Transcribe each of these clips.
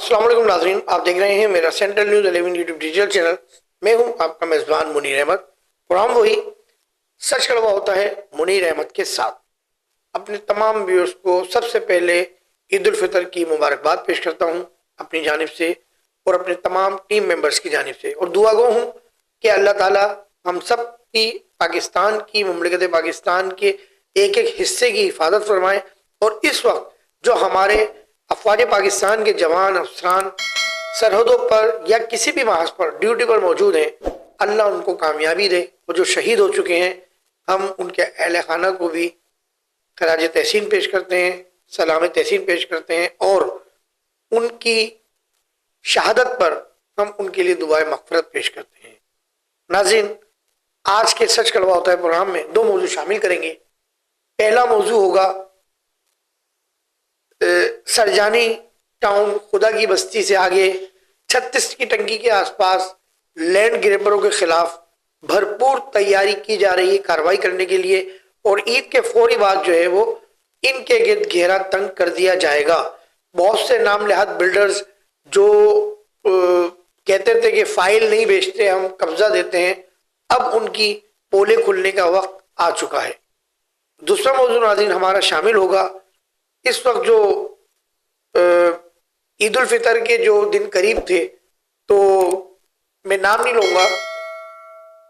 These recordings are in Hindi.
अस्सलाम वालेकुम नाज़रीन, आप देख रहे हैं मेरा central news 11 YouTube digital channel. मैं हूं आपका मेज़बान मुनीर अहमद। प्रोग्राम वही सच कड़वा होता है मुनीर अहमद के साथ। अपने तमाम व्यूअर्स को सबसे पहले ईद उल फितर की मुबारकबाद पेश करता हूं अपनी जानिब से और अपने तमाम टीम मेंबर्स की जानिब से, और दुआ गो हूं कि अल्लाह ताला हम सब की पाकिस्तान की मुमलिकत पाकिस्तान के एक एक हिस्से की हिफाजत फरमाए। और इस वक्त जो हमारे अफवाज पाकिस्तान के जवान अफसरान सरहदों पर या किसी भी महाज पर ड्यूटी पर मौजूद हैं, अल्लाह उनको कामयाबी दे। और जो शहीद हो चुके हैं, हम उनके अहल खाना को भी खराज तहसीन पेश करते हैं, सलाम तहसीन पेश करते हैं और उनकी शहादत पर हम उनके लिए दुआए मग़फ़िरत पेश करते हैं। नाज़रीन, आज के सच कड़वा होता है प्रोग्राम में दो मौजू शामिल करेंगे। पहला मौजू होगा सरजानी टाउन खुदा की बस्ती से आगे 36 की टंकी के आसपास लैंड ग्रैबरों के खिलाफ भरपूर तैयारी की जा रही है कार्रवाई करने के लिए, और ईद के फौरी बाद जो है वो इनके गिर्द घेरा तंग कर दिया जाएगा। बहुत से नाम लिहाज बिल्डर्स जो कहते थे कि फाइल नहीं बेचते, हम कब्जा देते हैं, अब उनकी पोले खुलने का वक्त आ चुका है। दूसरा मौजू नाज़रीन हमारा शामिल होगा, इस वक्त जो ईद उल फितर के जो दिन करीब थे, तो मैं नाम नहीं लूँगा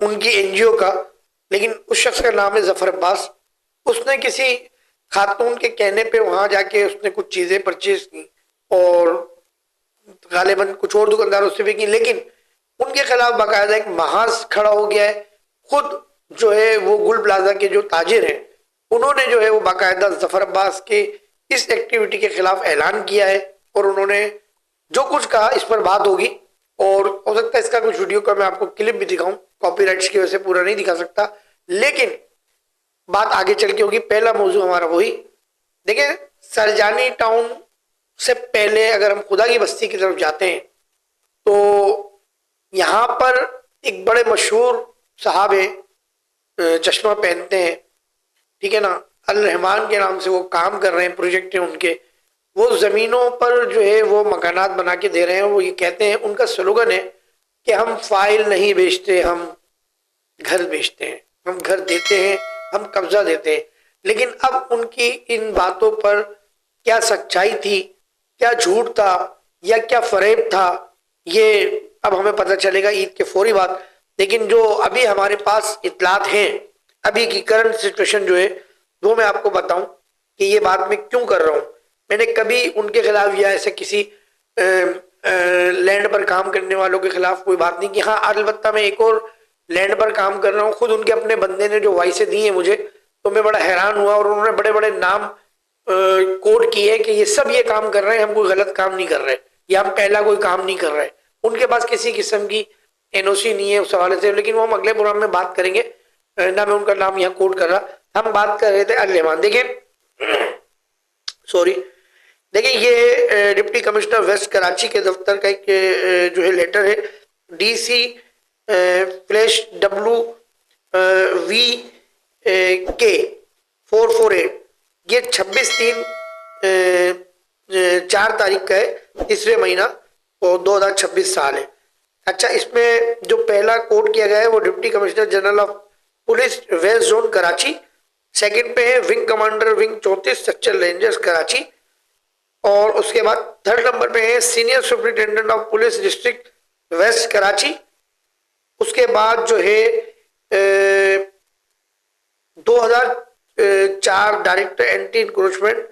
उनकी एनजीओ का, लेकिन उस शख्स का नाम है जफर अब्बास। उसने किसी खातून के कहने पे वहाँ जाके उसने कुछ चीज़ें परचेज की और गालिबन कुछ और दुकानदारों से भी की, लेकिन उनके खिलाफ बाकायदा एक महाज खड़ा हो गया है। खुद जो है वो गुल प्लाजा के जो ताजिर हैं, उन्होंने जो है वो बाकायदा जफर अब्बास के इस एक्टिविटी के खिलाफ ऐलान किया है और उन्होंने जो कुछ कहा इस पर बात होगी। और हो सकता है इसका कुछ वीडियो का मैं आपको क्लिप भी दिखाऊं, कॉपीराइट्स की वजह से पूरा नहीं दिखा सकता, लेकिन बात आगे चल के होगी। पहला मौजू हमारा वही देखिए, सरजानी टाउन से पहले अगर हम खुदा की बस्ती की तरफ जाते हैं तो यहाँ पर एक बड़े मशहूर साहब है, चश्मा पहनते हैं, ठीक है ना, अल रहमान के नाम से वो काम कर रहे हैं, प्रोजेक्ट है उनके। वो ज़मीनों पर जो है वो मकानात बना के दे रहे हैं। वो ये कहते हैं, उनका स्लोगन है कि हम फाइल नहीं बेचते, हम घर बेचते हैं, हम घर देते हैं, हम कब्जा देते हैं। लेकिन अब उनकी इन बातों पर क्या सच्चाई थी, क्या झूठ था या क्या फरेब था, ये अब हमें पता चलेगा ईद के फौरी बाद। लेकिन जो अभी हमारे पास इतलात हैं, अभी की करंट सिचुएशन जो है वो मैं आपको बताऊं कि ये बात मैं क्यों कर रहा हूं। मैंने कभी उनके खिलाफ या ऐसे किसी लैंड पर काम करने वालों के खिलाफ कोई बात नहीं की। हाँ, अलबत्ता मैं एक और लैंड पर काम कर रहा हूँ, खुद उनके अपने बंदे ने जो वॉइसें दी हैं मुझे, तो मैं बड़ा हैरान हुआ। और उन्होंने बड़े बड़े नाम कोड किए कि ये सब ये काम कर रहे हैं, हम कोई गलत काम नहीं कर रहे या हम पहला कोई काम नहीं कर रहे। उनके पास किसी किस्म की एनओसी नहीं है उस हवाले से, लेकिन वो हम अगले प्रोग्राम में बात करेंगे, ना मैं उनका नाम यहाँ कोड कर रहा। हम बात कर रहे थे अल रहमान। देखिए सॉरी, देखिए ये डिप्टी कमिश्नर वेस्ट कराची के दफ्तर का एक जो है लेटर है, DC फ्लैश WVK 448, ये 26/3/4 तारीख का है, तीसरे महीना और 2026 साल है। अच्छा, इसमें जो पहला कोड किया गया है वो deputy commissioner general of police west zone Karachi, second पे है wing commander wing 34 sector rangers Karachi, और उसके बाद थर्ड नंबर पे है senior superintendent of police district west Karachi. उसके बाद जो है 2004 director anti encroachment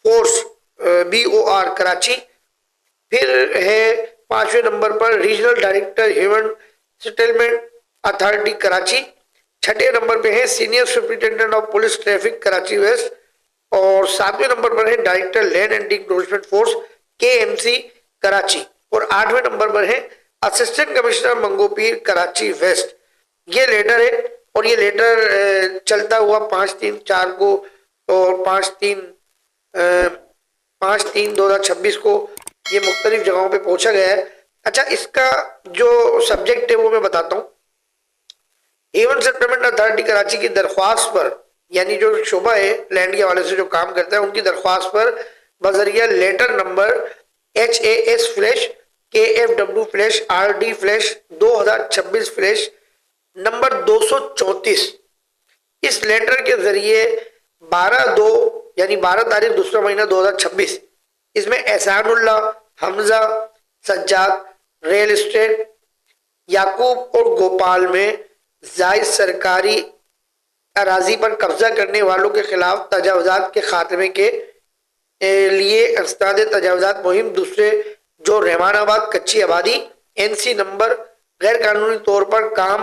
force BOR Karachi. फिर है 5वें नंबर पर regional director human settlement authority Karachi. 6ठे नंबर पे है senior superintendent of police traffic Karachi west, और 7वें नंबर पर है director land anti encroachment force KMC Karachi, और 8वें नंबर पर है assistant commissioner Manghopir Karachi west. ये लेटर है और ये लेटर चलता हुआ 5/3/4 को और 5/3/2026 को ये मुख्तलिफ जगहों पे पहुंचा गया है। अच्छा, इसका जो सब्जेक्ट है वो मैं बताता हूँ। ह्यूमन सेटलमेंट अथॉरिटी कराची की दरख्वास्त पर, यानी जो शोबा है लैंड के हवाले से जो काम करता है, उनकी दरख्वास्त पर बजरिया letter number HAS slash, KFW slash, RD slash 2026 slash number 234। इस लेटर के जरिए 12/2 यानी 12 तारीख दूसरा महीना 2026 इसमें एहसानुल्लाह, हमजा, सज्जाद, रियल एस्टेट, याकूब और गोपाल में जायज सरकारी अराजी पर कब्जा करने वालों के खिलाफ तजावजात के खात्मे के लिए अस्ताद तजावजात मुहिम दूसरे जो रहमानाबाद कच्ची आबादी NC नंबर गैर कानूनी तौर पर काम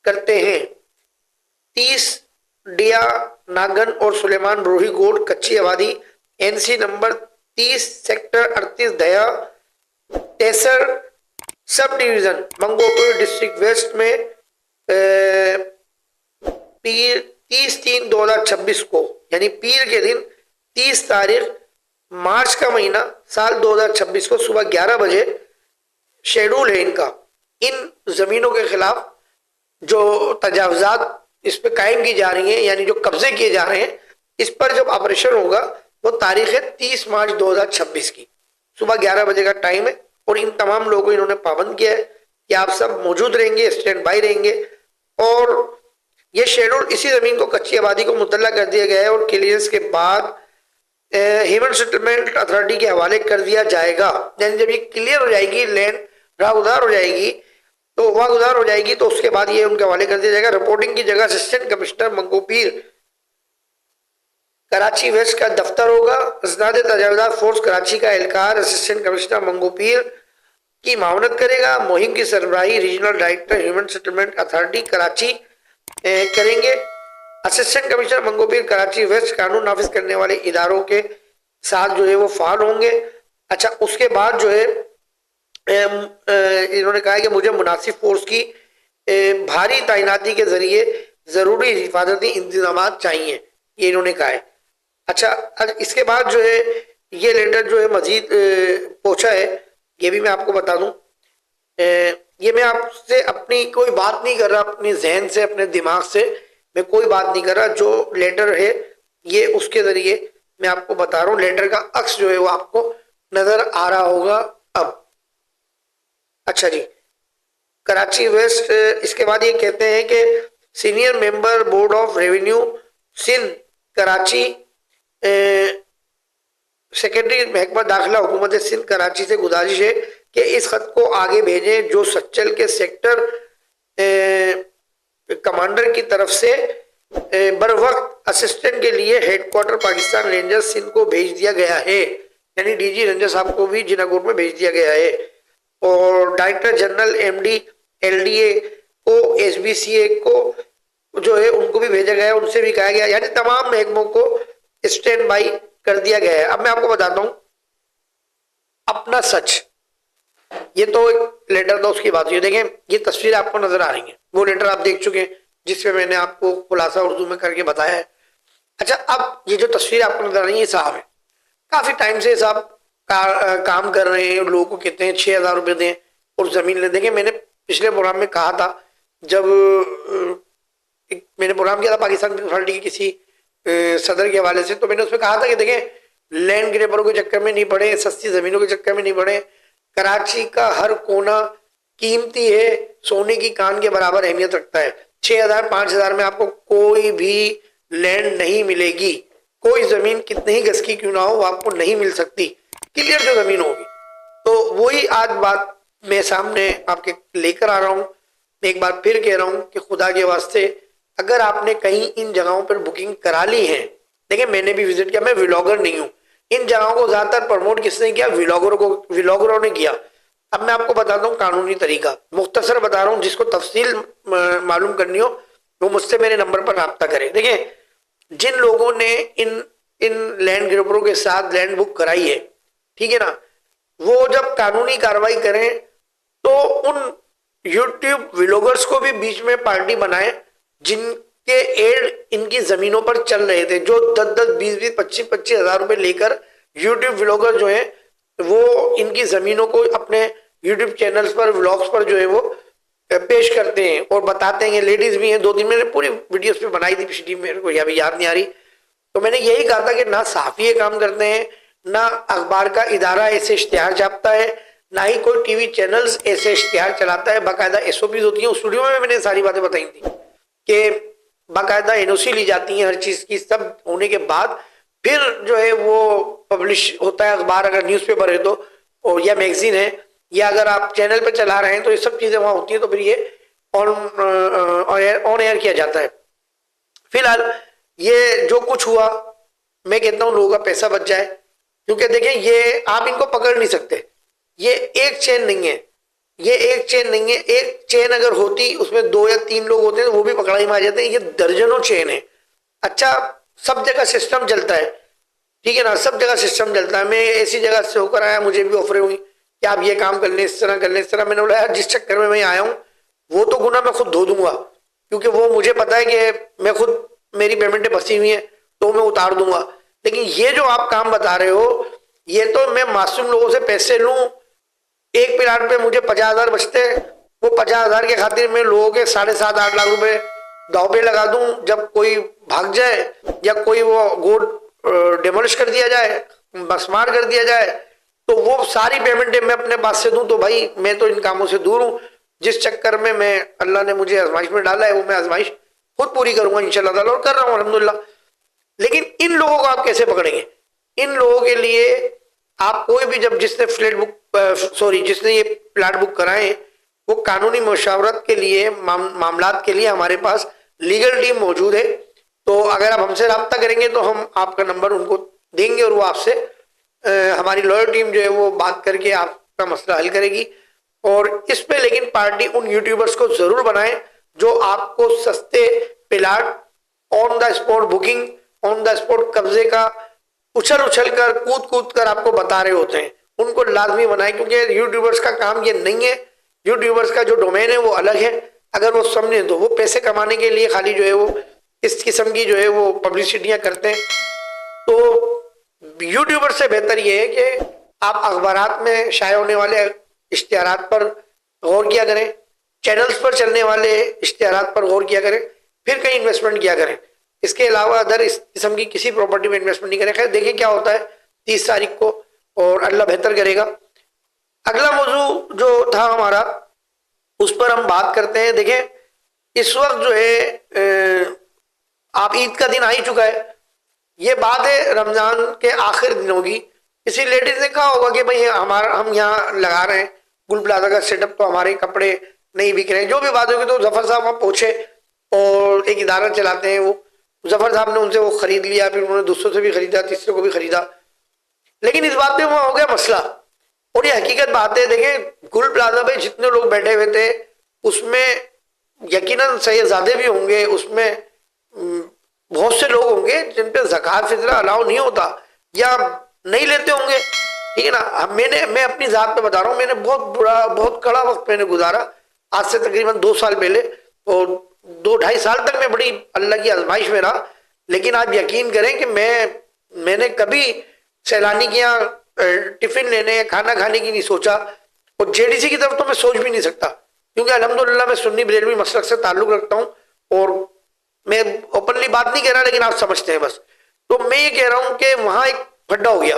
करते हैं 30 डिया नागन और सुलेमान रोही गोड कच्ची आबादी NC नंबर 30 सेक्टर 38 दया तेसर सब डिवीजन मंगोपुर डिस्ट्रिक्ट वेस्ट में 30/3/2026 को यानी पीर के दिन 30 तारीख मार्च का महीना साल 2026 को सुबह 11 बजे शेड्यूल है इनका इन जमीनों के खिलाफ जो तजावजात इस पे कायम की जा रही हैं यानी जो कब्जे किए जा रहे हैं इस पर जब ऑपरेशन होगा वो तारीख है 30 मार्च 2026 की सुबह 11 बजे का टाइम है और इन तमाम लोगों को इन्होंने पाबंद किया है कि आप सब मौजूद रहेंगे, स्टैंड बाई रहेंगे। और ये शेड्यूल इसी जमीन को कच्ची आबादी को मुतल्ला कर दिया गया है और क्लियरेंस के बाद ह्यूमन सेटलमेंट अथॉरिटी के हवाले कर दिया जाएगा। यानी जब ये क्लियर हो जाएगी, लैंड रागुदार हो जाएगी तो वागुदार हो जाएगी तो उसके बाद ये उनके हवाले कर दिया जाएगा। रिपोर्टिंग की जगह assistant commissioner Manghopir Karachi west का दफ्तर होगा। असनाद तजावजात फोर्स कराची का एहलकार असिस्टेंट कमिश्नर मंगोपीर की मावनत करेगा। मुहिम की सरबराही regional director human settlement authority Karachi करेंगे। Assistant commissioner Manghopir Karachi west कानून नाफिज करने वाले इदारों के साथ जो है वो फाल होंगे। अच्छा, उसके बाद जो है इन्होंने कहा कि मुझे मुनासिब फोर्स की भारी तैनाती के जरिए जरूरी हिफाजती इंतजाम चाहिए, ये इन्होंने कहा है। अच्छा, इसके बाद जो है ये लेटर जो है मजीद पहुंचा है, ये भी मैं आपको बता दूं। ये मैं आपसे अपनी कोई बात नहीं कर रहा, अपने जहन से अपने दिमाग से मैं कोई बात नहीं कर रहा। जो लेटर है ये उसके जरिए मैं आपको बता रहा हूँ। लेटर का अक्स जो है वो आपको नजर आ रहा होगा अब। अच्छा जी, कराची वेस्ट। इसके बाद ये कहते हैं कि senior member board of revenue Sindh Karachi secretary महकमा दाखिला हुकूमत सिंध कराची से गुजारिश है कि इस खत को आगे भेजें जो सच्चल के सेक्टर कमांडर की तरफ से बर वक्त असिस्टेंट के लिए हेडक्वार्टर पाकिस्तान रेंजर्स सिंध को भेज दिया गया है। यानी DG रेंजर साहब को भी जिनाकोट में भेज दिया गया है और डायरेक्टर जनरल MD LDA को SBCA को जो है उनको भी भेजा गया है, उनसे भी कहा गया, यानी तमाम महकमों को स्टैंड बाई कर दिया गया है। अब मैं आपको बताता हूं अपना सच। ये तो एक लेटर था, उसकी बात हुई। देखें ये तस्वीर आपको नजर आ रही है, वो लेटर आप देख चुके हैं जिसमें मैंने आपको खुलासा उर्दू में करके बताया है। अच्छा, अब ये जो तस्वीर आपको नजर आ रही है साहब है, काफी टाइम से साहब काम कर रहे हैं। लोगों को कहते हैं 6,000 रुपये दें और जमीन ले। देंगे मैंने पिछले प्रोग्राम में कहा था, जब मैंने प्रोग्राम किया था पाकिस्तान अथॉरिटी की किसी सदर के हवाले से, तो मैंने उसमें कहा था कि देखें लैंड ग्रेबरों के चक्कर में नहीं पड़े, सस्ती जमीनों के चक्कर में नहीं पड़े। कराची का हर कोना कीमती है, सोने की कान के बराबर अहमियत रखता है। 6,000 5,000 में आपको कोई भी लैंड नहीं मिलेगी। कोई जमीन कितने ही गज की क्यों ना हो, वो आपको नहीं मिल सकती। क्लियर जो जमीन होगी। तो वही आज बात मैं सामने आपके लेकर आ रहा हूं। एक बार फिर कह रहा हूं कि खुदा के वास्ते अगर आपने कहीं इन जगहों पर बुकिंग करा ली है, देखिए मैंने भी विजिट किया, मैं व्लॉगर नहीं हूं। इन जगहों को ज्यादातर प्रमोट किसने किया? व्लॉगरों ने किया। अब मैं आपको बताता हूँ कानूनी तरीका, मुख्तसर बता रहा हूँ, जिसको तफसील मालूम करनी हो वो मुझसे मेरे नंबर पर रब्ता करें। देखिए जिन लोगों ने इन लैंड ग्रेबरों के साथ लैंड बुक कराई है, ठीक है ना, वो जब कानूनी कार्रवाई करें तो उन यूट्यूब व्लॉगर्स को भी बीच में पार्टी बनाए जिनके एड इनकी जमीनों पर चल रहे थे, जो 10-10 20-20 25-25 हजार रुपए लेकर यूट्यूब व्लॉगर जो है वो इनकी जमीनों को अपने यूट्यूब चैनल्स पर व्लॉग्स पर जो है वो पेश करते हैं और बताते हैं। लेडीज भी हैं, 2 दिन मैंने पूरी वीडियोस पे बनाई थी पिछली, मेरे को अभी याद नहीं आ रही। तो मैंने यही कहा था कि ना सहाफी ये काम करते हैं, ना अखबार का इदारा ऐसे इश्तिहार छापता है, ना ही कोई टीवी चैनल्स ऐसे इश्तिहार चलाता है। बाकायदा एसओपी होती है। उस स्टूडियो में मैंने सारी बातें बताई थी कि बाकायदा एनओसी ली जाती है हर चीज की। सब होने के बाद फिर जो है वो पब्लिश होता है अखबार, अगर न्यूज़पेपर है तो, और या मैगजीन है, या अगर आप चैनल पे चला रहे हैं तो ये सब चीजें वहां होती है। तो फिर ये ऑन एयर किया जाता है। फिलहाल ये जो कुछ हुआ, मैं कहता हूं लोगों का पैसा बच जाए, क्योंकि देखें ये आप इनको पकड़ नहीं सकते। ये एक चेन नहीं है, ये एक चेन नहीं है। एक चेन अगर होती उसमें 2 या 3 लोग होते हैं तो वो भी पकड़ाई में आ जाते हैं। ये दर्जनों चेन है। अच्छा, सब जगह सिस्टम चलता है, ठीक है ना, सब जगह सिस्टम चलता है। मैं ऐसी जगह से होकर आया, मुझे भी ऑफर हुई कि आप ये काम कर लें, इस तरह कर लें, इस तरह। मैंने बोला यार जिस चक्कर में मैं आया हूँ वो तो गुना मैं खुद धो दूंगा, क्योंकि वो मुझे पता है कि मैं खुद, मेरी पेमेंटें फंसी हुई हैं तो मैं उतार दूंगा। लेकिन ये जो आप काम बता रहे हो, ये तो मैं मासूम लोगों से पैसे लूं, एक प्लाट पे मुझे 50,000 बचते हैं, वो 50,000 के खातिर मैं लोगों के 7.5-8 लाख रुपए दाव पे लगा दूं। जब कोई भाग जाए या कोई वो गोड डेमोलिश कर दिया जाए, बसमार कर दिया जाए, तो वो सारी पेमेंटें मैं अपने पास से दूं। तो भाई मैं तो इन कामों से दूर हूं। जिस चक्कर में मैं, अल्लाह ने मुझे आजमाइश में डाला है, वो मैं आजमाइश खुद पूरी करूंगा इंशाल्लाह ताला, और कर रहा हूँ अल्हम्दुलिल्लाह। लेकिन इन लोगों को आप कैसे पकड़ेंगे? इन लोगों के लिए आप कोई भी, जब जिसने फ्लैट बुक जिसने ये प्लाट बुक कराए, वो कानूनी मशावरत के लिए, मामलात के लिए हमारे पास लीगल टीम मौजूद है। तो अगर आप हमसे रब्ता करेंगे तो हम आपका नंबर उनको देंगे और वो आपसे, हमारी लॉयर टीम जो है वो बात करके आपका मसला हल करेगी। और इस पे लेकिन पार्टी उन यूट्यूबर्स को जरूर बनाए जो आपको सस्ते plot, on the spot booking, on the spot कब्जे का उछल उछल कर, कूद कूद कर आपको बता रहे होते हैं। उनको लाजमी बनाए, क्योंकि यूट्यूबर्स का काम ये नहीं है। यूट्यूबर्स का जो डोमेन है वो अलग है। अगर वो समझे तो वो पैसे कमाने के लिए खाली जो है वो इस किस्म की जो है वो पब्लिसिटियां करते हैं। तो यूट्यूबर से बेहतर ये है कि आप अखबारात में शाये होने वाले इश्तिहारात पर गौर किया करें, चैनल्स पर चलने वाले इश्तिहारात पर गौर किया करें, फिर कहीं इन्वेस्टमेंट किया करें। इसके अलावा अदर इस किस्म की किसी प्रॉपर्टी में इन्वेस्टमेंट नहीं करें। खैर देखें क्या होता है 30 तारीख को, और अल्लाह बेहतर करेगा। अगला मौजू जो था हमारा, उस पर हम बात करते हैं। देखें इस वक्त जो है आप ईद का दिन आ ही चुका है। ये बात है रमजान के आखिर दिनों की। किसी लेडीज ने कहा होगा कि भाई हम यहाँ लगा रहे हैं गुल प्लाजा का सेटअप, तो हमारे कपड़े नहीं बिक रहे हैं। जो भी बात होगी, तो जफर साहब वहाँ पहुंचे और एक इदारा चलाते हैं वो, जफर साहब ने उनसे वो खरीद लिया, फिर उन्होंने दूसरों से भी खरीदा, तीसरे को भी खरीदा। लेकिन इस बात में वहां हो गया मसला, और ये हकीकत बात है। देखें गुल प्लाजा पे जितने लोग बैठे हुए थे उसमें यकीनन शहजादे भी होंगे, उसमें बहुत से लोग होंगे जिन पे ज़कात फितरा अलाउ नहीं होता या नहीं लेते होंगे, ठीक है ना। मैं अपनी जात पे बता रहा हूँ, मैंने बहुत कड़ा वक्त मैंने गुजारा आज से तकरीबन 2 साल पहले, और 2-2.5 साल तक मैं बड़ी अल्लाह की आजमाइश में रहा। लेकिन आप यकीन करें कि मैंने कभी सैलानी के यहाँ टिफिन लेने, खाना खाने की नहीं सोचा, और जेडीसी की तरफ तो मैं सोच भी नहीं सकता, क्योंकि अल्हम्दुलिल्लाह मैं सुन्नी बरेलवी मसलक से ताल्लुक रखता हूँ। और मैं ओपनली बात नहीं कर रहा, लेकिन आप समझते हैं बस। तो मैं ये कह रहा हूँ कि वहां एक फड्डा हो गया।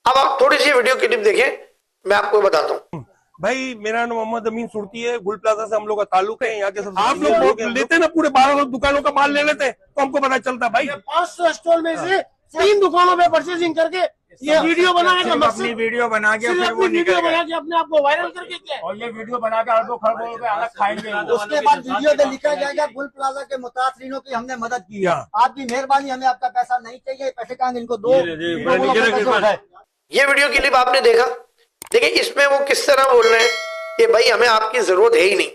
अब आप थोड़ी सी वीडियो क्लिप देखें, मैं आपको बताता हूँ। भाई मेरा नाम मोहम्मद अमीन सुरती है। गुल प्लाजा से हम लोग का ताल्लुक है। यहाँ के सब आप लोग लेते ना, पूरे 12 दुकानों का माल ले लेते तो हमको पता चलता। भाई 500 स्टॉल में से 3 दुकानों पे परचेजिंग करके ये वीडियो बनाने का मकसद, अपनी वीडियो बना के फिर वो वीडियो बना के अपने आप को वायरल करके क्या, और ये वीडियो बना के अरबों खरबों रुपए अलग खाएंगे। उसके बाद वीडियो में लिखा जाएगा गुल प्लाजा के मुतासरीनों की हमने मदद की है, आपकी मेहरबानी, हमें आपका पैसा नहीं चाहिए, पैसे कहाँ इनको दो। ये वीडियो क्लिप आपने देखा। देखिए इसमें वो किस तरह बोल रहे हैं कि भाई हमें आपकी जरूरत है ही नहीं।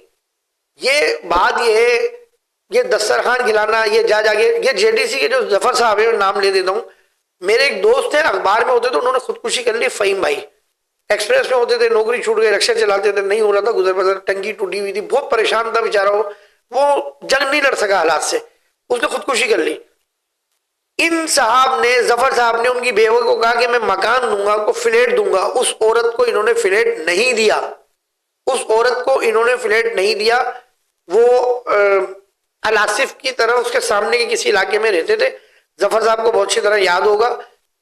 ये बात ये है, ये दस्तरखान खिलाना, ये जाके ये जेडीसी के जो जफर साहब है, नाम ले देता हूँ, मेरे एक दोस्त है अखबार में होते थे, उन्होंने खुदकुशी कर ली। फहीम भाई एक्सप्रेस में होते थे, नौकरी छूट गई, रिक्शा चलाते थे, नहीं हो रहा था गुजर बसर, टंकी टूटी हुई थी, बहुत परेशान था बेचारा। वो जंग नहीं लड़ सका हालात से, उसने खुदकुशी कर ली। इन साहब ने, जफर साहब ने उनकी बेवा को कहा कि मैं मकान दूंगा, आपको फ्लैट दूंगा। उस औरत को इन्होंने फ्लैट नहीं दिया, उस औरत को इन्होंने फ्लैट नहीं दिया। वो अलासिफ की तरह उसके सामने के किसी इलाके में रहते थे, जफर साहब को बहुत अच्छी तरह याद होगा।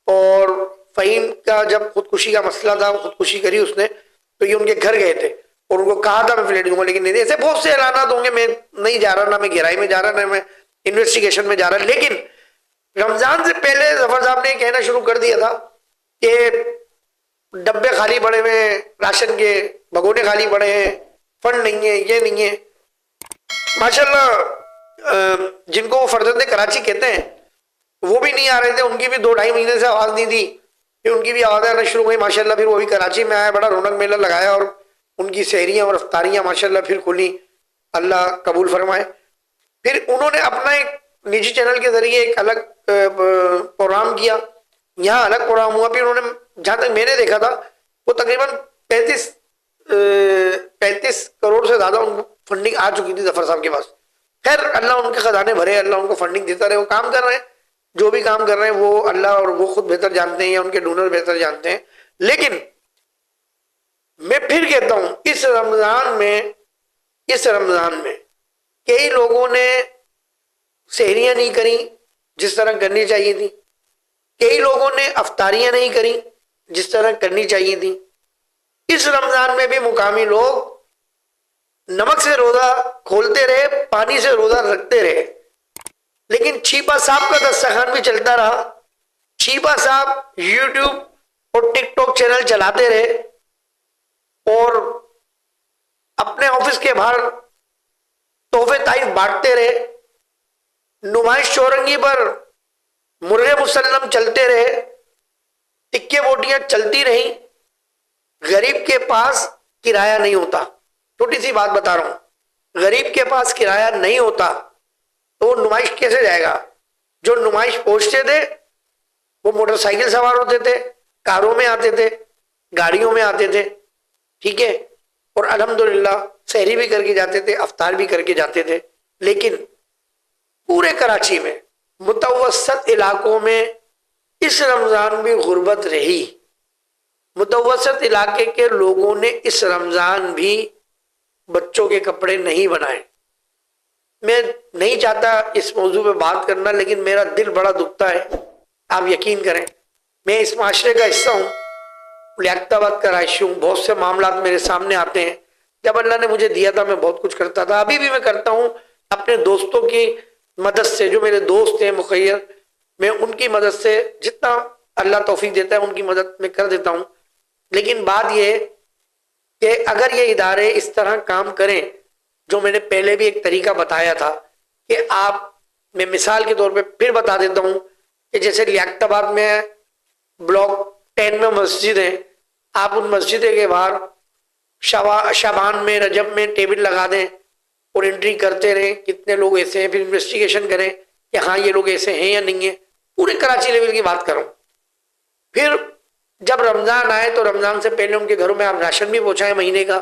और फ़हीम का जब खुदकुशी का मसला था, वो खुदकुशी करी उसने, तो ये उनके घर गए थे और उनको कहा था मैं फ्लैट दूंगा, लेकिन नहीं। ऐसे बहुत से ऐलानात होंगे, मैं नहीं जा रहा, ना मैं गहराई में जा रहा, ना मैं इन्वेस्टिगेशन में जा रहा। लेकिन रमजान से पहले जफर साहब ने कहना शुरू कर दिया था कि डब्बे खाली पड़े हुए हैं, राशन के भगोने खाली पड़े हैं, फंड नहीं है, ये नहीं है। माशाल्लाह जिनको वो फर्जंदे कराची कहते हैं वो भी नहीं आ रहे थे, उनकी भी 2-2.5 महीने से आवाज़ नहीं थी, फिर उनकी भी आवाज़ आना शुरू हुई माशाल्लाह। फिर वो भी कराची में आया, बड़ा रौनक मेला लगाया और उनकी सहरियाँ और अफ्तारियाँ माशाल्लाह फिर खुली, अल्लाह कबूल फरमाए। फिर उन्होंने अपना एक निजी चैनल के जरिए एक अलग प्रोग्राम किया, यहाँ अलग प्रोग्राम हुआ। फिर उन्होंने, जहाँ तक मैंने देखा था, वो तकरीबन 35 करोड़ से ज़्यादा उनको फंडिंग आ चुकी थी जफर साहब के पास। खैर अल्लाह उनके खजाने भरे, अल्लाह उनको फंडिंग देता रहे, वो काम कर रहे हैं, जो भी काम कर रहे हैं वो अल्लाह और वो खुद बेहतर जानते हैं या उनके डोनर बेहतर जानते हैं। लेकिन मैं फिर कहता हूं, इस रमजान में कई लोगों ने सहरियां नहीं करी जिस तरह करनी चाहिए थी, कई लोगों ने अफ्तारियां नहीं करी जिस तरह करनी चाहिए थी। इस रमजान में भी मुकामी लोग नमक से रोजा खोलते रहे, पानी से रोजा रखते रहे, लेकिन छीपा साहब का दस्तरखान भी चलता रहा। छीपा साहब यूट्यूब और टिकटॉक चैनल चलाते रहे और अपने ऑफिस के बाहर तोहफे ताइफ बांटते रहे, नुमाइश चौरंगी पर मुर्गे मुसल्लम चलते रहे, टिक्के बोटियां चलती रही। गरीब के पास किराया नहीं होता, छोटी सी बात बता रहा हूं, गरीब के पास किराया नहीं होता तो वो नुमाइश कैसे जाएगा? जो नुमाइश पहुंचते थे वो मोटरसाइकिल सवार होते थे, कारों में आते थे, गाड़ियों में आते थे, ठीक है, और अल्हम्दुलिल्लाह सहरी भी करके जाते थे, अफ्तार भी करके जाते थे। लेकिन पूरे कराची में मुतवस्सत इलाकों में इस रमजान भी गुर्बत रही। मुतवस्सत इलाके के लोगों ने इस रमजान भी बच्चों के कपड़े नहीं बनाए। मैं नहीं चाहता इस मौजू पे बात करना, लेकिन मेरा दिल बड़ा दुखता है। आप यकीन करें, मैं इस माशरे का हिस्सा हूँ, लियाकताबाद का रहायशी हूँ, बहुत से मामला मेरे सामने आते हैं। जब अल्लाह ने मुझे दिया था मैं बहुत कुछ करता था, अभी भी मैं करता हूँ अपने दोस्तों की मदद से। जो मेरे दोस्त हैं मुखैर, मैं उनकी मदद से जितना अल्लाह तौफीक देता है उनकी मदद मैं कर देता हूँ। लेकिन बात यह है कि अगर ये इदारे इस तरह काम करें, जो मैंने पहले भी एक तरीका बताया था कि मैं मिसाल के तौर पे फिर बता देता हूँ कि जैसे लियाकताबाद में ब्लॉक 10 में मस्जिद है, आप उन मस्जिदों के बाहर शाबान में, रजब में टेबल लगा दें और एंट्री करते रहें कितने लोग ऐसे हैं, फिर इन्वेस्टिगेशन करें कि हाँ ये लोग ऐसे हैं या नहीं है। पूरे कराची लेवल की बात करूँ। फिर जब रमज़ान आए तो रमज़ान से पहले उनके घरों में आप राशन भी पहुँचाएं महीने का,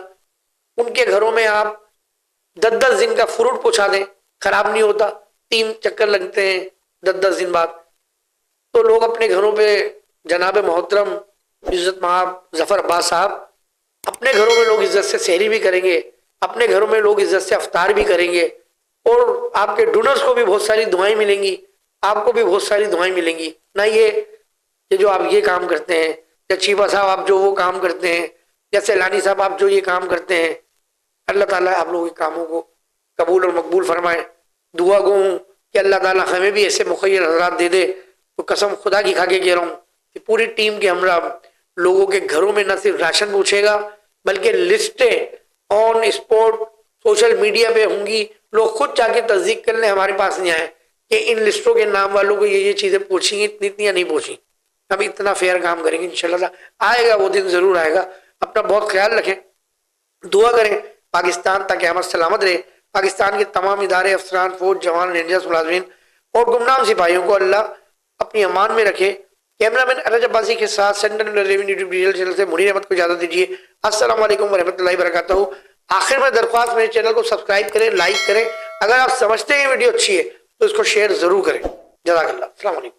उनके घरों में आप 10-10 दिन का फ्रूट पहुँचा दें, खराब नहीं होता, 3 चक्कर लगते हैं 10-10 दिन बाद। तो लोग अपने घरों पे जनाब मोहतरम इज्जत महाब जफर अब्बास साहब, अपने घरों में लोग इज्जत से सहरी भी करेंगे, अपने घरों में लोग इज्जत से अफ्तार भी करेंगे, और आपके डोनर्स को भी बहुत सारी दुआएं मिलेंगी, आपको भी बहुत सारी दुआएं मिलेंगी। ना ये कि जो आप ये काम करते हैं, या छीपा साहब आप जो वो काम करते हैं, या सैलानी साहब आप जो ये काम करते हैं, अल्लाह ताला आप लोगों के कामों को कबूल और मकबूल फरमाए। दुआ गो हूँ कि अल्लाह ताला हमें भी ऐसे मुखैर हज़रात दे दे। तो कसम खुदा की खा के कह रहा हूँ कि पूरी टीम के हमरा लोगों के घरों में न सिर्फ राशन पहुँचेगा, बल्कि लिस्टें ऑन स्पॉट सोशल मीडिया पे होंगी। लोग खुद जाके तस्दीक कर लें, हमारे पास नहीं आए कि इन लिस्टों के नाम वालों को ये चीज़ें पहुँची, इतनी नहीं पहुँची। हम इतना फेयर काम करेंगे इंशाल्लाह, आएगा वो दिन ज़रूर आएगा। अपना बहुत ख्याल रखें, दुआ करें पाकिस्तान ताकि हम सलामत रहे। पाकिस्तान के तमाम इदारे, अफसरान, फौज, जवान, रेंजर्स, मुलाजमीन और गुमनाम सिपाहियों को अल्लाह अपनी अमान में रखे। कैमरामैन अरज अब्बासी के साथ सेंट्रल रेवेन्यू यूट्यूब चैनल से मुनीर अहमद को इजाज़त दीजिए। अस्सलाम वालेकुम वरहमतुल्लाहि वबरकातुहू। आखिर में दरख्वास्त, मेरे चैनल को सब्सक्राइब करें, लाइक करें। अगर आप समझते हैं वीडियो अच्छी है तो इसको शेयर ज़रूर करें। जज़ाकल्लाह। अस्सलाम वालेकुम।